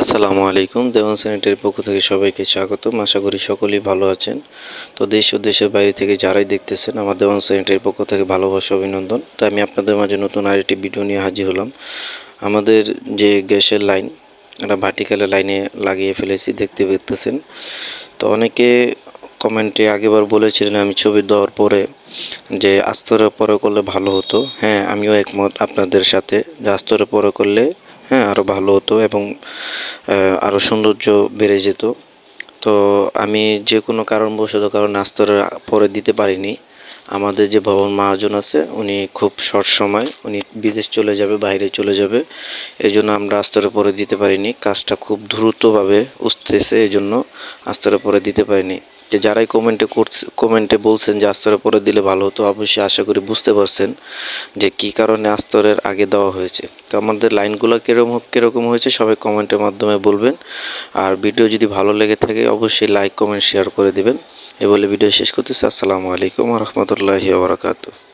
আসসালামু আলাইকুম। দেওয়ান স্যানিটারির পক্ষ থেকে সবাইকে স্বাগতম। আশা করি সকলেই ভালো আছেন। তো দেশ ও দেশের বাইরে থেকে যারাই দেখতেছেন, আমার দেওয়ান স্যানিটারির পক্ষ থেকে ভালোবাসা অভিনন্দন। তো আমি আপনাদের মাঝে নতুন আরেকটি ভিডিও নিয়ে হাজির হলাম। আমাদের যে গ্যাসের লাইন, এটা ভার্টিক্যাল লাইনে লাগিয়ে ফেলেছি, দেখতে পেতেছেন। তো অনেকে কমেন্টে আগেবার বলেছিলেন আমি ছবি দেওয়ার পরে যে আস্তরের পরে করলে ভালো হতো। হ্যাঁ, আমিও একমত আপনাদের সাথে যে আস্তরের পরে করলে হ্যাঁ আরও ভালো হতো এবং আরও সৌন্দর্য বেড়ে যেত। তো আমি যে কোনো কারণবশত আস্তরের পরে দিতে পারিনি। আমাদের যে ভবন মহাজন আছে উনি খুব শর্ট সময় উনি বিদেশ চলে যাবে, বাইরে চলে যাবে, এই জন্য আমরা আস্তরের পরে দিতে পারিনি। কাজটা খুব দ্রুতভাবে উঠতেছে, এই জন্য আস্তরের পরে দিতে পারিনি। যে যারাই কমেন্টে বলছেন যে আস্তরের পরে দিলে ভালো হতো, অবশ্যই আশা করি বুঝতে পারছেন যে কী কারণে আস্তরের আগে দেওয়া হয়েছে। তো আমাদের লাইনগুলো কীরকম হয়েছে সবাই কমেন্টের মাধ্যমে বলবেন। আর ভিডিও যদি ভালো লেগে থাকে অবশ্যই লাইক কমেন্ট শেয়ার করে দিবেন। এ বলে ভিডিও শেষ করতেছি। আসসালামু আলাইকুম ওয়া রাহমাতুল্লাহি ওয়া বারাকাতুহু।